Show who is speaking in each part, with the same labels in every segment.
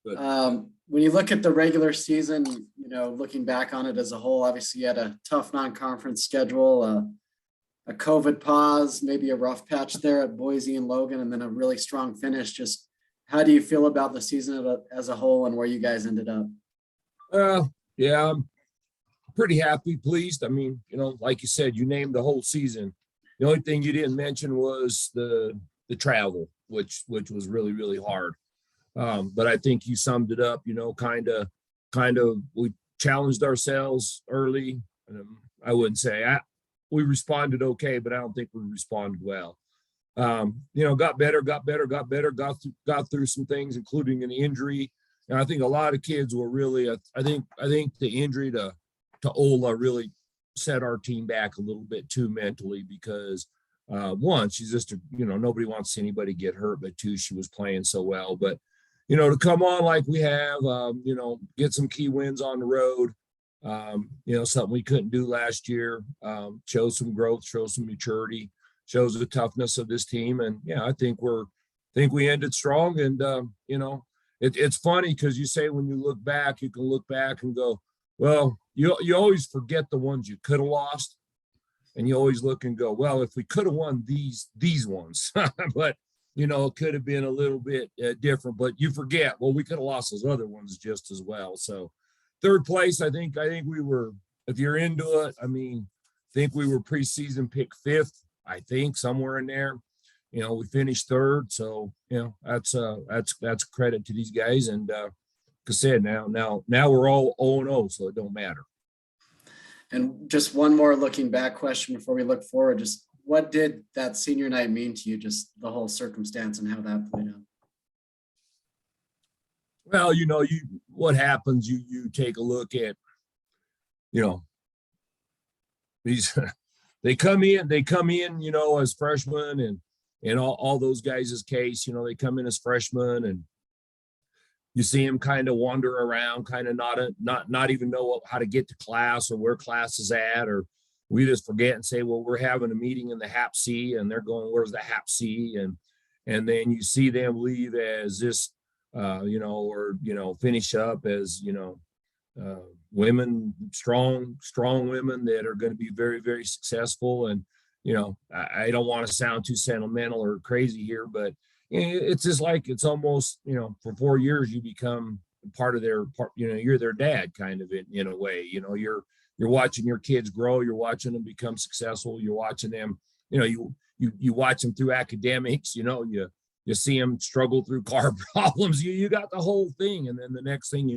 Speaker 1: Good.
Speaker 2: When you look at the regular season, looking back on it as a whole, obviously you had a tough non-conference schedule, a COVID pause, maybe a rough patch there at Boise and Logan, and then a really strong finish. Just how do you feel about the season as a whole and where you guys ended up?
Speaker 1: Yeah, I'm pretty happy, pleased. I mean, like you said, you named the whole season. The only thing you didn't mention was the travel, which was really, really hard. But I think you summed it up, kind of, we challenged ourselves early. I wouldn't say we responded okay, but I don't think we responded well. Got better, got through some things, including an injury. And I think a lot of kids were really, I think the injury to Ola really set our team back a little bit too mentally because one, she's just, nobody wants to see anybody get hurt, but two, she was playing so well. But, to come on like we have, get some key wins on the road, something we couldn't do last year, show some growth, show some maturity, shows the toughness of this team. And yeah, I think we ended strong. And, it's funny because you say when you look back, you can look back and go, well, you always forget the ones you could have lost. And you always look and go, well, if we could have won these ones, but it could have been a little bit different, but you forget, well, we could have lost those other ones just as well. So third place, I think we were, if you're into it, I think we were preseason pick fifth, I think somewhere in there, we finished third. So, that's credit to these guys. And, like I said, now we're all 0-0, so it don't matter.
Speaker 2: And just one more looking back question before we look forward, just what did that senior night mean to you, just the whole circumstance and how that played out?
Speaker 1: Well, what happens, you take a look at, these, they come in, as freshmen and all those guys' case, they come in as freshmen and you see them kind of wander around, kind of not even know how to get to class or where class is at, or we just forget and say, well, we're having a meeting in the Hap C, and they're going, where's the Hap C? And then you see them leave as this, or finish up as women, strong women that are going to be very, very successful. And I don't want to sound too sentimental or crazy here, but it's just like, it's almost, for 4 years, you become part of their part, you're their dad kind of in a way, you're watching your kids grow, you're watching them become successful, you're watching them, you watch them through academics, you see them struggle through car problems, you got the whole thing. And then the next thing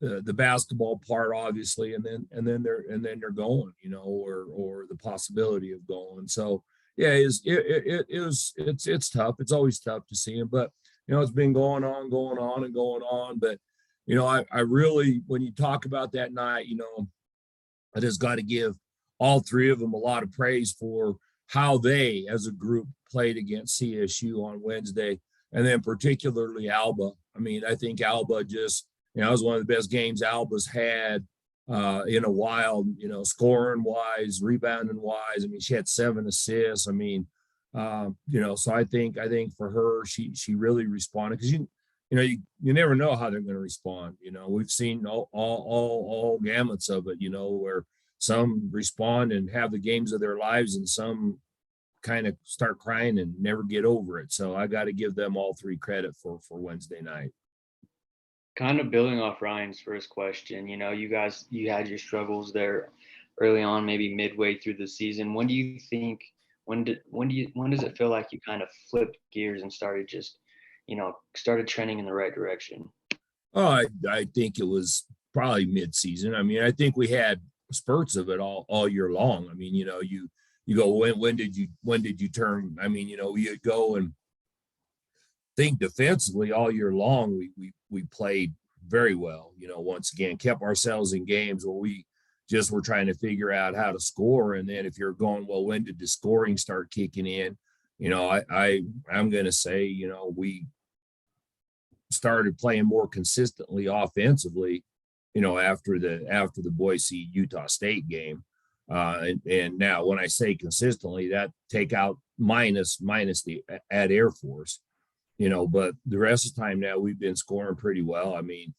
Speaker 1: the basketball part, obviously, and then they're going, or the possibility of going. So yeah, it's tough. It's always tough to see him, but it's been going on. But I really, when you talk about that night, I just got to give all three of them a lot of praise for how they, as a group, played against CSU on Wednesday, and then particularly Alba. I think Alba just, it was one of the best games Alba's had in a while, scoring wise, rebounding wise. She had 7 assists. So I think for her, she really responded, because you never know how they're going to respond. We've seen all gamuts of it, where some respond and have the games of their lives, and some kind of start crying and never get over it. So I got to give them all three credit for Wednesday night.
Speaker 3: Kind of building off Ryan's first question, you had your struggles there early on, maybe midway through the season. When does it feel like you kind of flipped gears and started started trending in the right direction?
Speaker 1: Oh, I think it was probably mid-season. I think we had spurts of it all year long. You go, when did you turn? You go and think defensively all year long. We played very well. Once again, kept ourselves in games where we just were trying to figure out how to score. And then if you're going, well, when did the scoring start kicking in? I'm going to say, we started playing more consistently offensively, after the Boise Utah State game. And now when I say consistently, that take out minus the at Air Force, but the rest of the time now we've been scoring pretty well. I mean,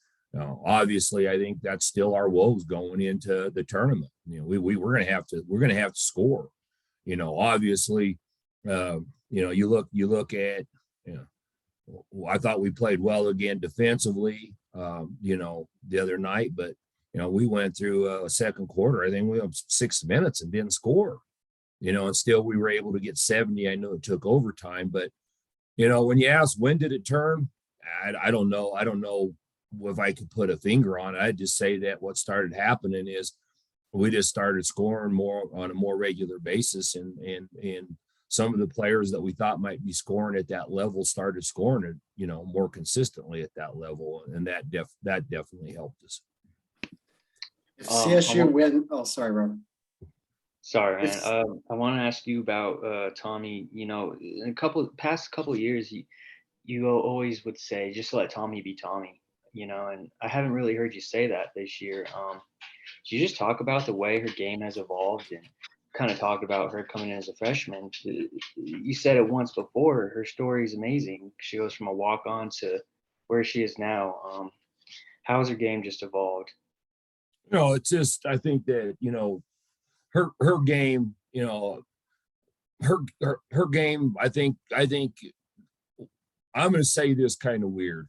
Speaker 1: obviously, I think that's still our woes going into the tournament. We're gonna have to score. Obviously, you look at, I thought we played well again defensively, the other night, but we went through a second quarter. I think we have 6 minutes and didn't score. And still we were able to get 70. I know it took overtime, but when you ask when did it turn, I don't know. I don't know if I could put a finger on it. I'd just say that what started happening is we just started scoring more on a more regular basis, and some of the players that we thought might be scoring at that level started scoring it, more consistently at that level, and that definitely helped us.
Speaker 2: If CSU win, oh, sorry, Robert.
Speaker 3: Sorry, man. I want to ask you about Tommy. In past couple of years, you always would say, just let Tommy be Tommy. And I haven't really heard you say that this year. Could you just talk about the way her game has evolved and kind of talk about her coming in as a freshman? You said it once before. Her story is amazing. She goes from a walk-on to where she is now. How has her game just evolved?
Speaker 1: It's just, I think that her game, her game, I think I'm going to say this kind of weird.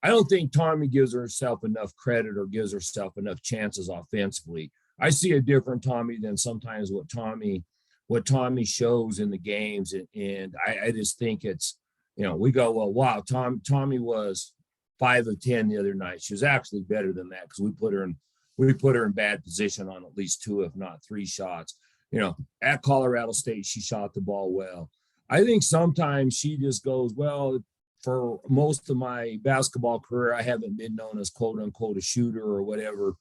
Speaker 1: I don't think Tommy gives herself enough credit or gives herself enough chances offensively. I see a different Tommy than sometimes what Tommy shows in the games. And I just think it's, we go, well, wow, Tommy was 5 of 10 the other night. She was actually better than that because we put her in bad position on at least 2, if not 3 shots. At Colorado State, she shot the ball well. I think sometimes she just goes, well, for most of my basketball career, I haven't been known as quote unquote a shooter or whatever.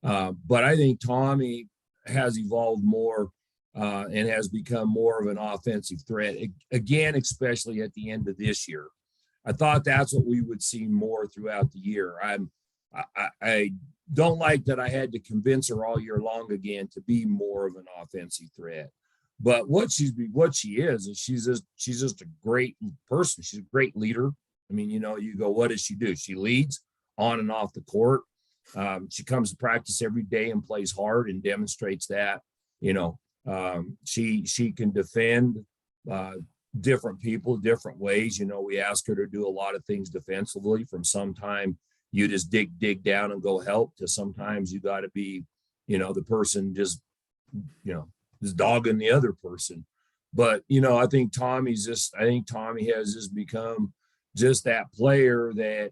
Speaker 1: But I think Tommy has evolved more and has become more of an offensive threat again, especially at the end of this year. I thought that's what we would see more throughout the year. I don't like that I had to convince her all year long again to be more of an offensive threat. But what she is she's just a great person. She's a great leader. I mean, you go, what does she do? She leads on and off the court. She comes to practice every day and plays hard and demonstrates that. She can defend different people different ways. We ask her to do a lot of things defensively. From sometime you just dig down and go help, to sometimes you got to be, the person just dogging the other person. But I think Tommy has just become just that player that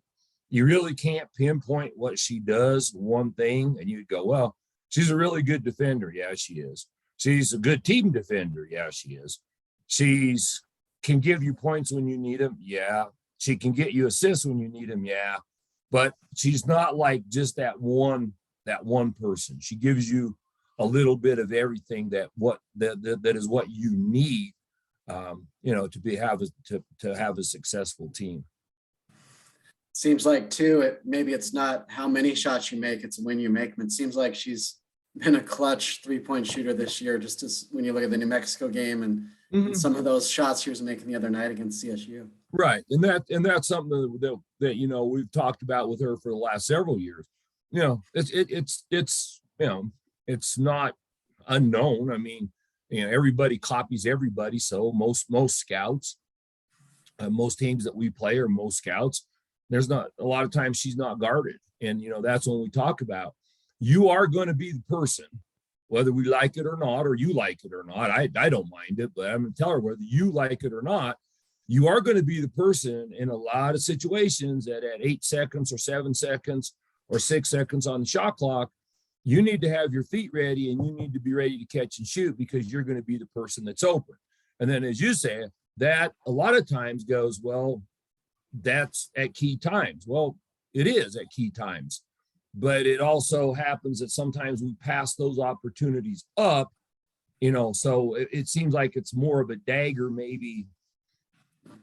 Speaker 1: you really can't pinpoint what she does one thing and you'd go, well, she's a really good defender. Yeah, she is. She's a good team defender. Yeah, she is. She's can give you points when you need them. Yeah. She can get you assists when you need them. Yeah. But she's not like just that one person. She gives you a little bit of everything that is what you need, to have a successful team.
Speaker 2: Seems like too, maybe it's not how many shots you make, it's when you make them. It seems like she's been a clutch 3-point shooter this year, just as when you look at the New Mexico game and some of those shots she was making the other night against CSU.
Speaker 1: Right. And that's something that we've talked about with her for the last several years. It's not unknown. I mean, everybody copies everybody. So most scouts, most teams that we play are most scouts. There's not a lot of times she's not guarded. And, that's when we talk about, you are going to be the person, whether we like it or not, or you like it or not. I don't mind it, but I'm going to tell her whether you like it or not, you are going to be the person in a lot of situations that at 8 seconds or 7 seconds or 6 seconds on the shot clock, you need to have your feet ready and you need to be ready to catch and shoot because you're going to be the person that's open. And then, as you say, that a lot of times goes, well, that's at key times. Well, it is at key times, but it also happens that sometimes we pass those opportunities up, so it seems like it's more of a dagger, maybe,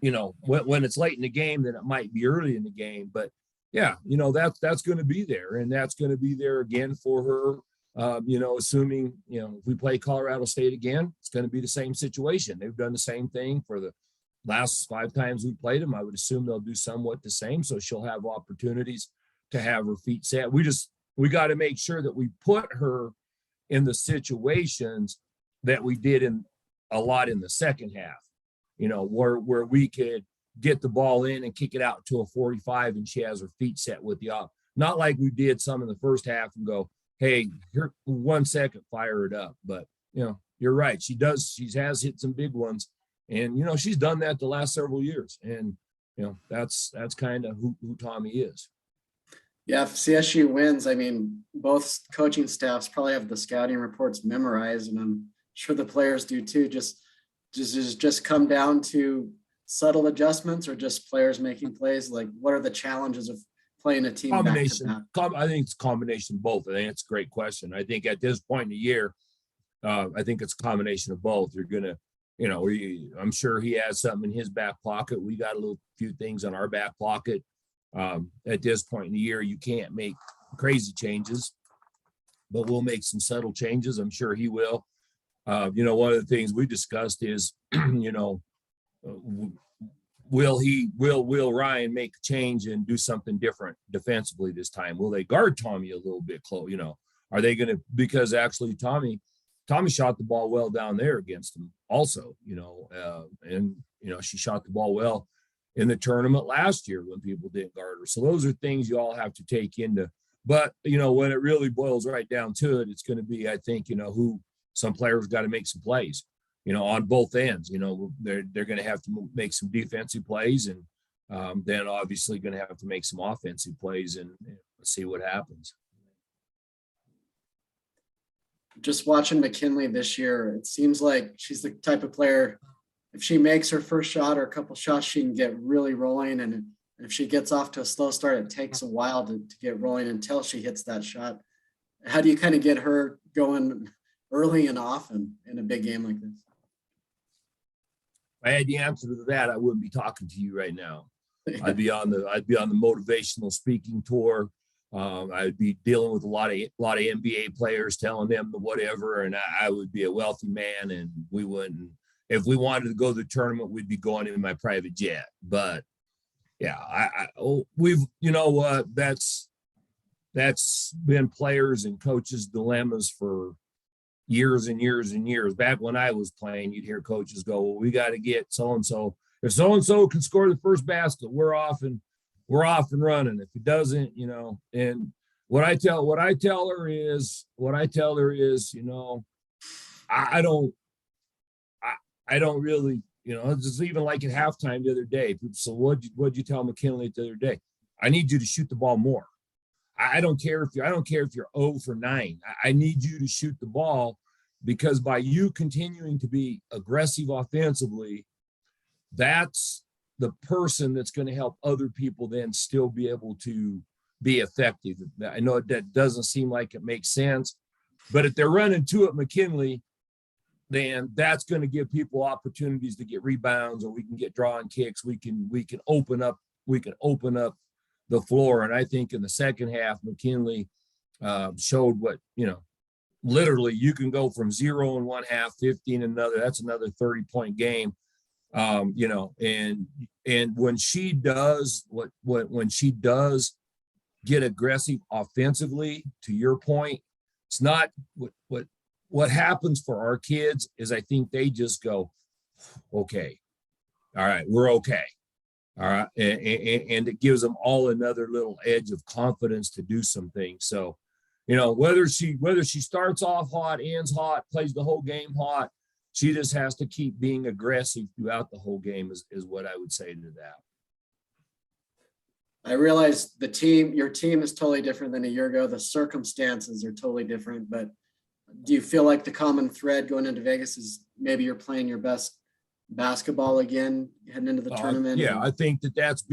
Speaker 1: when it's late in the game than it might be early in the game. But yeah, that's going to be there, and that's going to be there again for her. Assuming, if we play Colorado State again, it's going to be the same situation. They've done the same thing for the last 5 times we played them, I would assume they'll do somewhat the same. So she'll have opportunities to have her feet set. We got to make sure that we put her in the situations that we did in a lot in the second half, where we could get the ball in and kick it out to a 45 and she has her feet set with the op. Not like we did some in the first half and go, hey, here 1 second, fire it up. But you're right. She has hit some big ones, and she's done that the last several years. And that's kind of who Tommy is.
Speaker 2: Yeah, if CSU wins, I mean, both coaching staffs probably have the scouting reports memorized, and I'm sure the players do too. Just come down to subtle adjustments, or just players making plays. Like, what are the challenges of playing a team
Speaker 1: Combination.
Speaker 2: back-to-back?
Speaker 1: I think it's a combination of both. I think it's a great question. I think at this point in the year, I think it's a combination of both. You're gonna, I'm sure he has something in his back pocket. We got a few things on our back pocket. At this point in the year, you can't make crazy changes, but we'll make some subtle changes. I'm sure he will. One of the things we discussed is, will Ryan make a change and do something different defensively this time? Will they guard Tommy a little bit close? Are they going to, because actually Tommy shot the ball well down there against him also, and she shot the ball well in the tournament last year when people didn't guard her. So those are things you all have to take into, but when it really boils right down to it, it's going to be, I think, who some players got to make some plays, on both ends. They're going to have to make some defensive plays, and then obviously going to have to make some offensive plays, and see what happens.
Speaker 2: Just watching McKinley this year, it seems like she's the type of player, if she makes her first shot or a couple shots, she can get really rolling. And if she gets off to a slow start, it takes a while to get rolling until she hits that shot. How do you kind of get her going early and often in a big game like this?
Speaker 1: If I had the answer to that, I wouldn't be talking to you right now. I'd be on the motivational speaking tour. I'd be dealing with a lot of NBA players, telling them the whatever, and I would be a wealthy man, and we wouldn't. If we wanted to go to the tournament, we'd be going in my private jet. But yeah, that's been players and coaches' dilemmas for years and years and years. Back when I was playing, you'd hear coaches go, well, we got to get so-and-so. If so-and-so can score the first basket, we're off and running. If he doesn't, and what I tell her is, I don't really, it's just even like at halftime the other day. So what'd you tell McKinley the other day? I need you to shoot the ball more. I don't care if you're 0 for 9. I need you to shoot the ball, because by you continuing to be aggressive offensively, that's the person that's going to help other people then still be able to be effective. I know that doesn't seem like it makes sense, but if they're running two at McKinley, then that's going to give people opportunities to get rebounds, or we can get drawing kicks. We can open up the floor. And I think in the second half, McKinley showed what, literally you can go from 0 in one half, 15 in another. That's another 30-point game. And when she does when she does get aggressive offensively, to your point, it's not what happens for our kids is I think they just go, okay, all right, we're okay. All right. And it gives them all another little edge of confidence to do some things. So, whether she starts off hot, ends hot, plays the whole game hot, she just has to keep being aggressive throughout the whole game is what I would say to that.
Speaker 2: I realize your team is totally different than a year ago. The circumstances are totally different, but do you feel like the common thread going into Vegas is maybe you're playing your best basketball again heading into the tournament?
Speaker 1: Yeah, I think this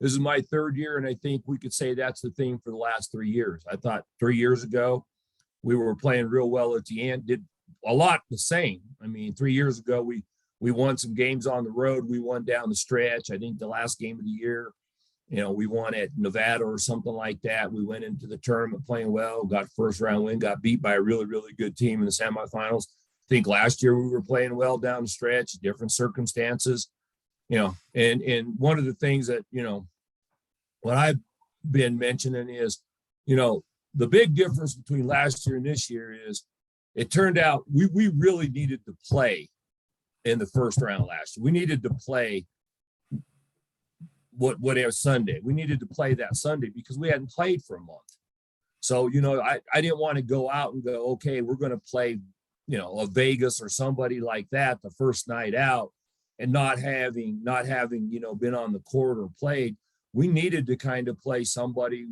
Speaker 1: is my third year, and I think we could say that's the theme for the last 3 years. I thought 3 years ago we were playing real well at the end, did a lot the same. I mean, 3 years ago we won some games on the road. We won down the stretch. I think the last game of the year, we won at Nevada or something like that. We went into the tournament playing well, got first round win, got beat by a really, really good team in the semifinals. I think last year we were playing well down the stretch, different circumstances. And one of the things that, what I've been mentioning is, the big difference between last year and this year is it turned out we really needed to play in the first round last year. We needed to play whatever Sunday. We needed to play that Sunday because we hadn't played for a month. So, I didn't want to go out and go, okay, we're going to play, a Vegas or somebody like that the first night out and not having, been on the court or played. We needed to kind of play somebody,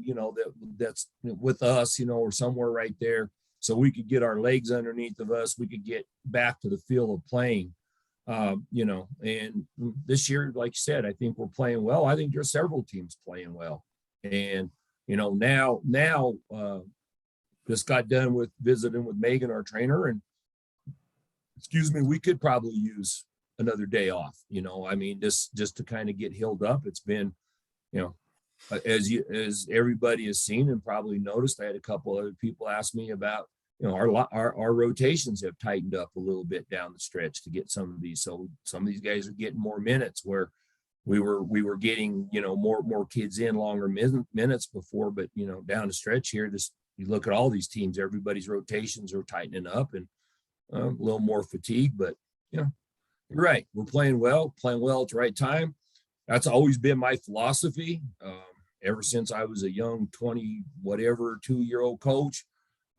Speaker 1: that's with us, or somewhere right there so we could get our legs underneath of us. We could get back to the feel of playing, and this year, like you said, I think we're playing well. I think there's several teams playing well. And, now just got done with visiting with Megan, our trainer, and we could probably use another day off, just to kind of get healed up. It's been, as everybody has seen and probably noticed, I had a couple other people ask me about, our rotations have tightened up a little bit down the stretch to get some of these. So some of these guys are getting more minutes where we were getting, more kids in longer minutes before, but, down the stretch here, you look at all these teams, everybody's rotations are tightening up and a little more fatigue, but, you're right. We're playing well at the right time. That's always been my philosophy. Ever since I was a young 2-year-old coach.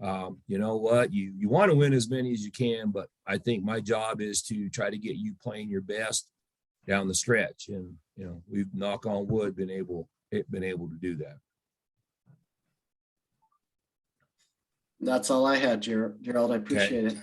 Speaker 1: You know what, you want to win as many as you can, but I think my job is to try to get you playing your best down the stretch. And, we've, knock on wood, been able to do that.
Speaker 2: That's all I had, Gerald. I appreciate it.